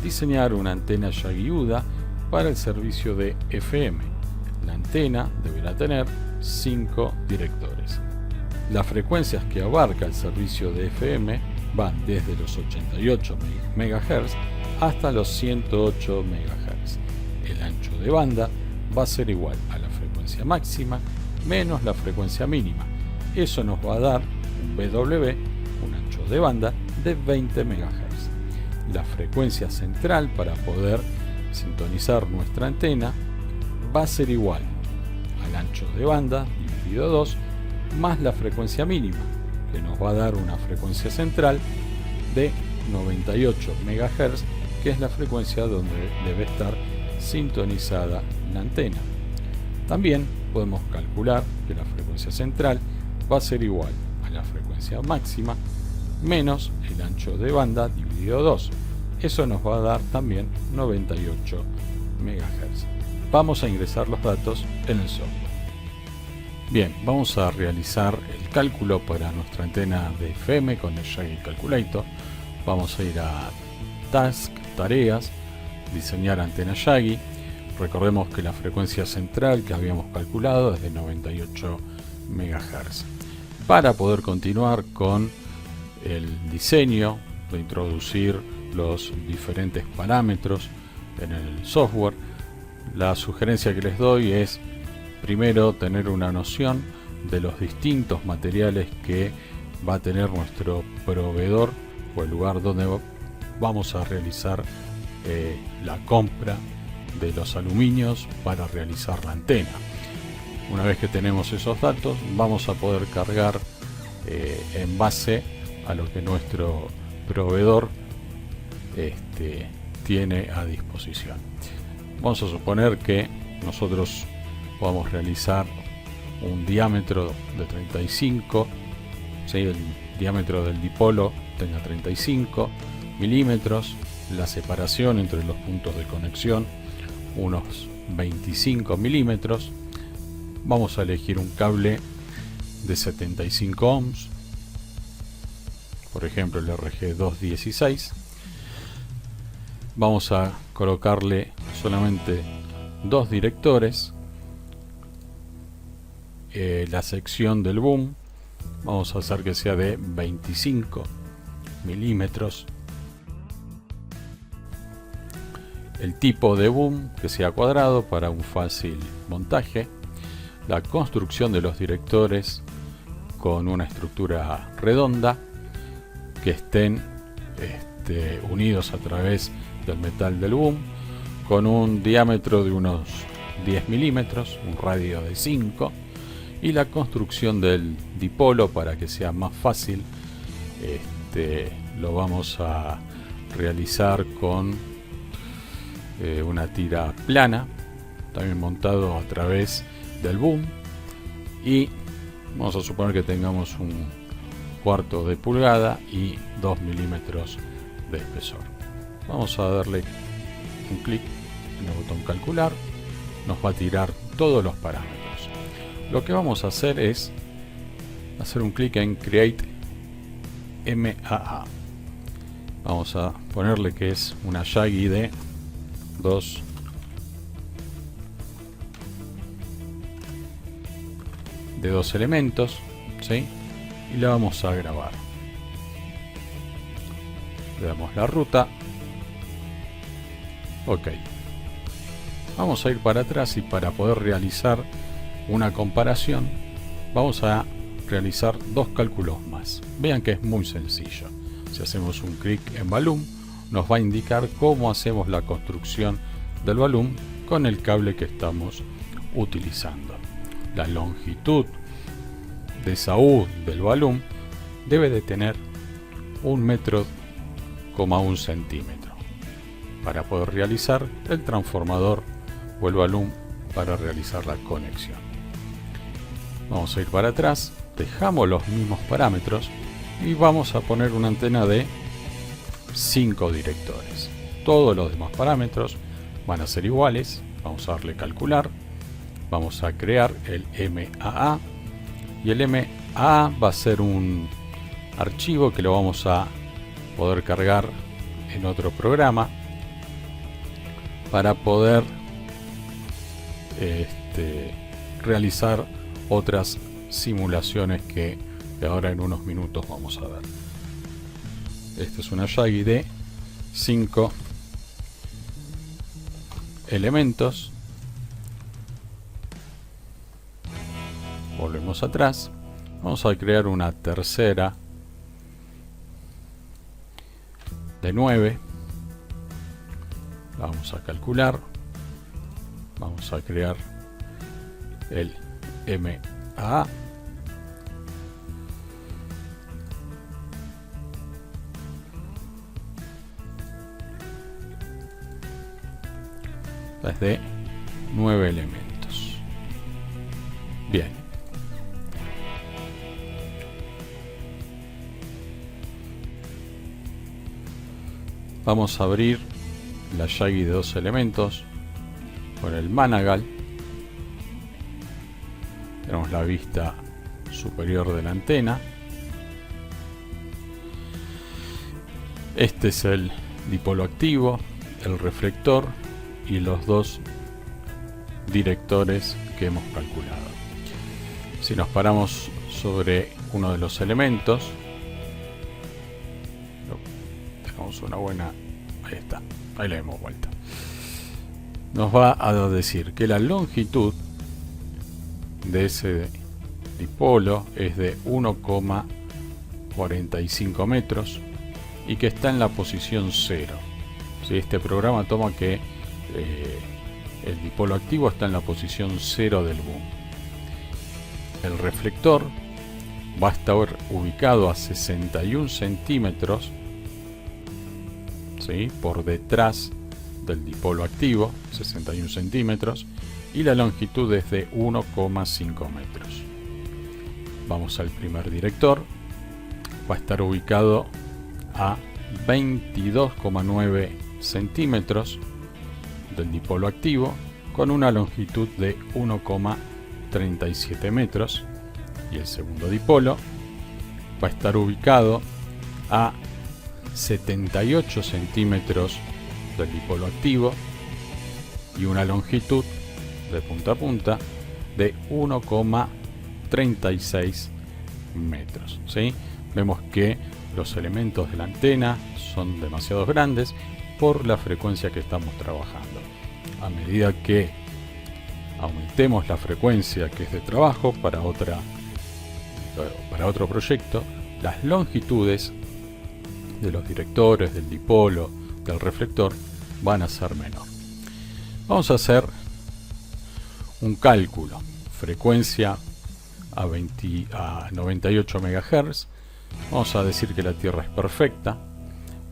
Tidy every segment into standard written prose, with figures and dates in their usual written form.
diseñar una antena Yagi-Uda para el servicio de FM. La antena deberá tener 5 directores. Las frecuencias que abarca el servicio de FM van desde los 88 MHz hasta los 108 MHz. El ancho de banda va a ser igual a la frecuencia máxima menos la frecuencia mínima. Eso nos va a dar un BW, un ancho de banda de 20 MHz. La frecuencia central para poder sintonizar nuestra antena va a ser igual al ancho de banda dividido 2 más la frecuencia mínima, que nos va a dar una frecuencia central de 98 MHz, que es la frecuencia donde debe estar sintonizada la antena. También podemos calcular que la frecuencia central va a ser igual a la frecuencia máxima menos el ancho de banda dividido 2. Eso nos va a dar también 98 MHz. Vamos a ingresar los datos en el software. Bien, vamos a realizar el cálculo para nuestra antena de FM con el Yagi Calculator. Vamos a ir a Task, Tareas, Diseñar antena Yagi. Recordemos que la frecuencia central que habíamos calculado es de 98 MHz. Para poder continuar con el diseño, de introducir los diferentes parámetros en el software, la sugerencia que les doy es primero tener una noción de los distintos materiales que va a tener nuestro proveedor o el lugar donde vamos a realizar la compra de los aluminios para realizar la antena. Una vez que tenemos esos datos, vamos a poder cargar en base a lo que nuestro proveedor tiene a disposición. Vamos a suponer que nosotros podamos realizar un diámetro de 35, ¿sí? El diámetro del dipolo tenga 35 milímetros, la separación entre los puntos de conexión unos 25 milímetros. Vamos a elegir un cable de 75 ohms, por ejemplo el RG216. Vamos a colocarle solamente 2 directores. La sección del boom vamos a hacer que sea de 25 milímetros. El tipo de boom que sea cuadrado para un fácil montaje. La construcción de los directores con una estructura redonda, que estén unidos a través del metal del boom, con un diámetro de unos 10 milímetros, un radio de 5, y la construcción del dipolo para que sea más fácil. Lo vamos a realizar con una tira plana, también montado a través del boom, y vamos a suponer que tengamos un cuarto de pulgada y 2 milímetros de espesor. Vamos a darle un clic en el botón calcular, nos va a tirar todos los parámetros. Lo que vamos a hacer es hacer un clic en Create MAA. Vamos a ponerle que es una Yagi de 2 elementos, ¿sí? Y la vamos a grabar. Le damos la ruta. Ok. Vamos a ir para atrás y para poder realizar una comparación vamos a realizar 2 cálculos más. Vean que es muy sencillo. Si hacemos un clic en volumen, nos va a indicar cómo hacemos la construcción del volumen con el cable que estamos utilizando. La longitud de esa U del volumen debe de tener 1,1 metro para poder realizar el transformador o el volumen para realizar la conexión. Vamos a ir para atrás, dejamos los mismos parámetros y vamos a poner una antena de 5 directores. Todos los demás parámetros van a ser iguales. Vamos a darle calcular, vamos a crear el MAA, y el MAA va a ser un archivo que lo vamos a poder cargar en otro programa para poder realizar otras simulaciones que ahora en unos minutos vamos a ver. Esta es una Yagi de 5 elementos. Volvemos atrás. Vamos a crear una tercera de 9. Vamos a calcular. Vamos a crear el MA. Es de 9 elementos. Bien. Vamos a abrir la Yagi de 2 elementos con el Managal. Tenemos la vista superior de la antena. Este es el dipolo activo, el reflector y los 2 directores que hemos calculado. Si nos paramos sobre uno de los elementos, tenemos una buena... Ahí está, ahí le hemos vuelta. Nos va a decir que la longitud de ese dipolo es de 1,45 metros y que está en la posición 0. ¿Sí? Este programa toma que el dipolo activo está en la posición 0 del boom. El reflector va a estar ubicado a 61 centímetros, ¿sí?, por detrás del dipolo activo, 61 centímetros, y la longitud es de 1,5 metros. Vamos al primer director. Va a estar ubicado a 22,9 centímetros del dipolo activo, con una longitud de 1,37 metros. Y el segundo dipolo va a estar ubicado a 78 centímetros del dipolo activo y una longitud de punta a punta de 1,36 metros. ¿Sí? Vemos que los elementos de la antena son demasiado grandes por la frecuencia que estamos trabajando. A medida que aumentemos la frecuencia que es de trabajo para otro proyecto, las longitudes de los directores, del dipolo, del reflector van a ser menor. Vamos a hacer un cálculo. Frecuencia a 98 MHz. Vamos a decir que la Tierra es perfecta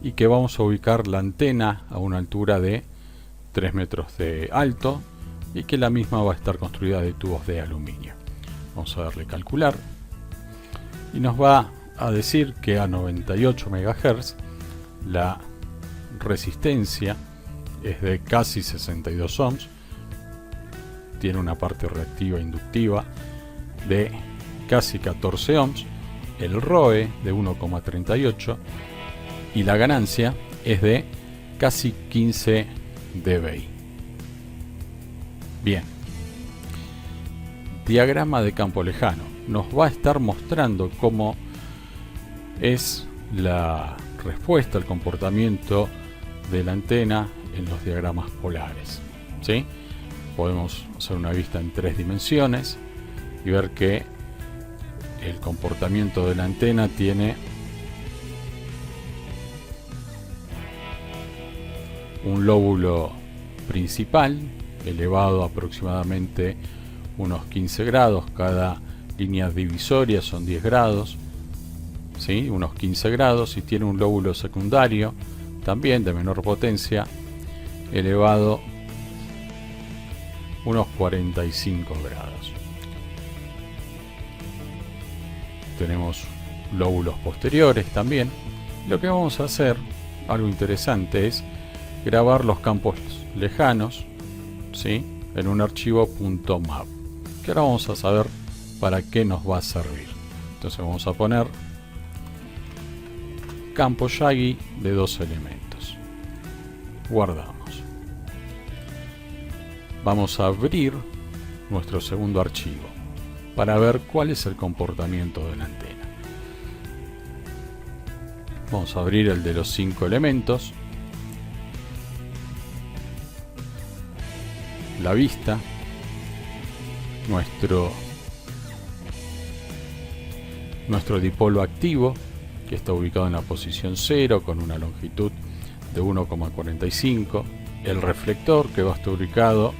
y que vamos a ubicar la antena a una altura de 3 metros de alto y que la misma va a estar construida de tubos de aluminio. Vamos a darle calcular y nos va a decir que a 98 MHz la resistencia es de casi 62 ohms, tiene una parte reactiva inductiva de casi 14 ohms, el ROE de 1,38 y la ganancia es de casi 15 dBi. Bien, diagrama de campo lejano nos va a estar mostrando cómo es la respuesta al comportamiento de la antena en los diagramas polares. ¿Sí? Podemos hacer una vista en 3 dimensiones y ver que el comportamiento de la antena tiene un lóbulo principal elevado aproximadamente unos 15 grados, cada línea divisoria son 10 grados, ¿sí? Unos 15 grados, y tiene un lóbulo secundario también de menor potencia elevado unos 45 grados. Tenemos lóbulos posteriores también. Lo que vamos a hacer, algo interesante, es grabar los campos lejanos, ¿sí?, en un archivo .map, que ahora vamos a saber para qué nos va a servir. Entonces vamos a poner campo Yagi de 2 elementos. Guardamos. vamos a abrir nuestro segundo archivo para ver cuál es el comportamiento de la antena. Vamos a abrir el de los 5 elementos, la vista, nuestro dipolo activo, que está ubicado en la posición 0 con una longitud de 1,45, el reflector, que va a estar ubicado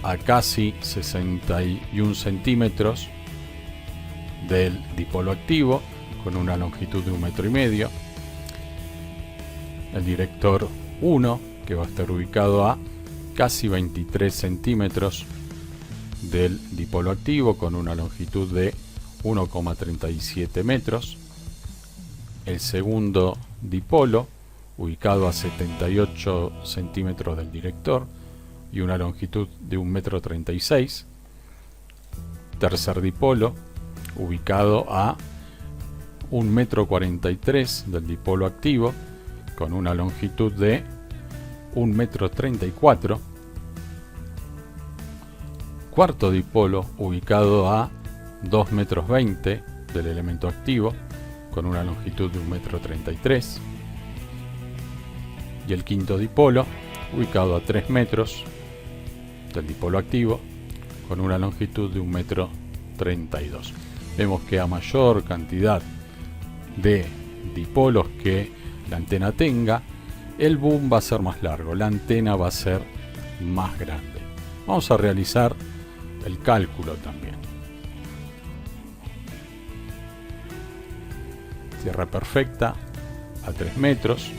a casi 61 centímetros del dipolo activo con una longitud de 1,5 metros, el director 1, que va a estar ubicado a casi 23 centímetros del dipolo activo con una longitud de 1,37 metros, el segundo dipolo ubicado a 78 centímetros del director y una longitud de 1,36 m, tercer dipolo ubicado a 1,43 m del dipolo activo con una longitud de 1,34 m, cuarto dipolo ubicado a 2,20 m del elemento activo con una longitud de 1,33 m, y el quinto dipolo ubicado a 3 metros del dipolo activo con una longitud de 1,32 m. Vemos que a mayor cantidad de dipolos que la antena tenga, el boom va a ser más largo, la antena va a ser más grande. Vamos a realizar el cálculo también. Tierra perfecta a 3 metros,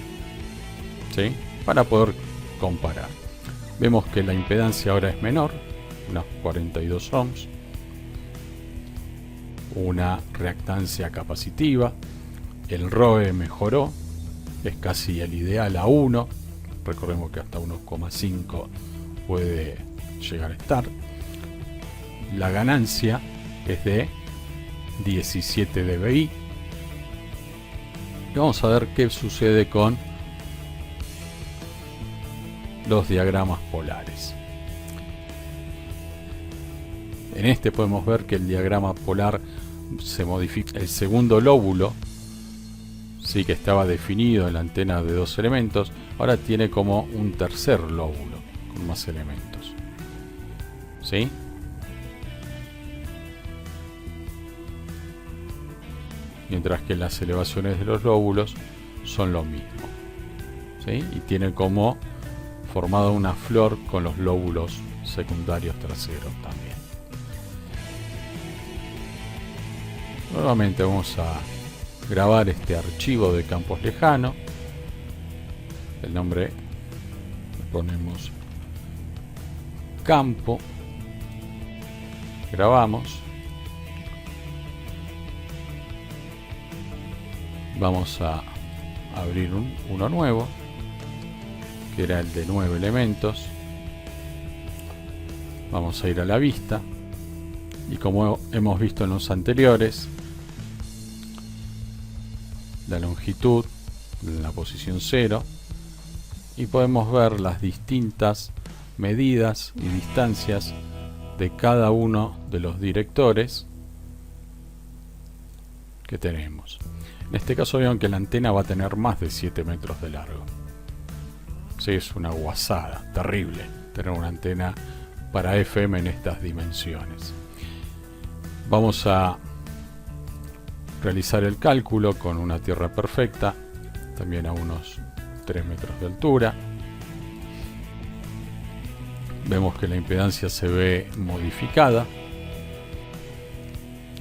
¿sí? Para poder comparar. Vemos que la impedancia ahora es menor, unos 42 ohms, una reactancia capacitiva, el ROE mejoró, es casi el ideal a 1, recordemos que hasta 1,5 puede llegar a estar. La ganancia es de 17 dBi. Y vamos a ver qué sucede con los diagramas polares. En este podemos ver que el diagrama polar se modifica. El segundo lóbulo, sí, que estaba definido en la antena de 2 elementos, ahora tiene como un tercer lóbulo con más elementos, ¿sí? Mientras que las elevaciones de los lóbulos son lo mismo, ¿sí? Y tiene como formada una flor con los lóbulos secundarios traseros también. Nuevamente vamos a grabar este archivo de campos lejanos. El nombre le ponemos campo, grabamos, vamos a abrir uno nuevo que era el de 9 elementos. Vamos a ir a la vista y, como hemos visto en los anteriores, la longitud en la posición 0, y podemos ver las distintas medidas y distancias de cada uno de los directores que tenemos. En este caso vieron que la antena va a tener más de 7 metros de largo. Sí, es una guasada, terrible tener una antena para FM en estas dimensiones. Vamos a realizar el cálculo con una tierra perfecta, también a unos 3 metros de altura. Vemos que la impedancia se ve modificada,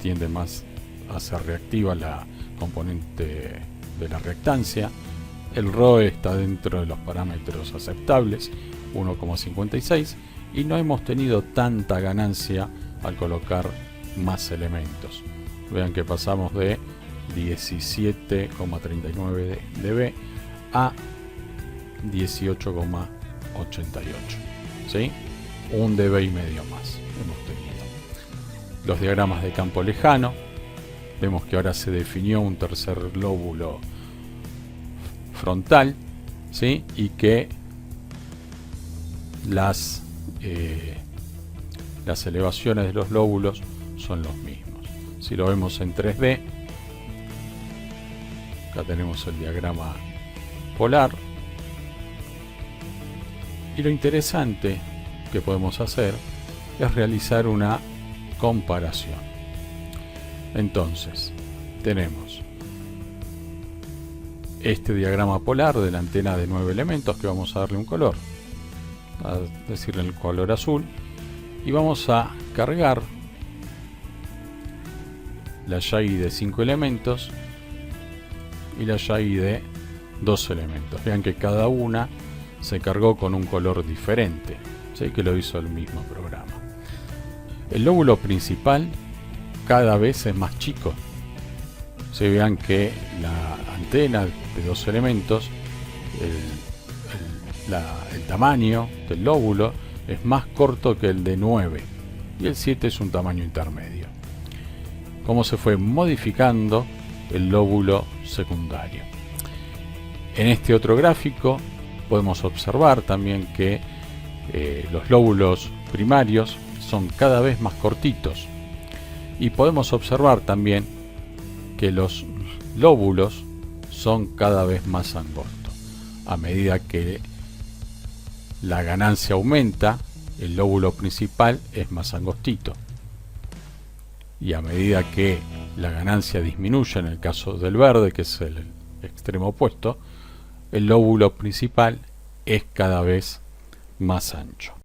tiende más a ser reactiva la componente de la reactancia. El ROE está dentro de los parámetros aceptables, 1,56, y no hemos tenido tanta ganancia al colocar más elementos. Vean que pasamos de 17,39 dB a 18,88, ¿sí? 1 dB y medio más hemos tenido. Los diagramas de campo lejano, vemos que ahora se definió un tercer lóbulo frontal, ¿sí? Y que las las elevaciones de los lóbulos son los mismos. Si lo vemos en 3D, acá tenemos el diagrama polar, y lo interesante que podemos hacer es realizar una comparación. Entonces, tenemos este diagrama polar de la antena de 9 elementos, que vamos a darle un color, a decirle el color azul, y vamos a cargar la Yagi de 5 elementos y la Yagi de 2 elementos. Vean que cada una se cargó con un color diferente, ¿sí? Que lo hizo el mismo programa. El lóbulo principal cada vez es más chico. Se vean que la antena de 2 elementos, el tamaño del lóbulo es más corto que el de 9, y el 7 es un tamaño intermedio. Cómo se fue modificando el lóbulo secundario. En este otro gráfico podemos observar también que los lóbulos primarios son cada vez más cortitos, y podemos observar también que los lóbulos son cada vez más angostos. A medida que la ganancia aumenta, el lóbulo principal es más angostito, y a medida que la ganancia disminuye, en el caso del verde, que es el extremo opuesto, el lóbulo principal es cada vez más ancho.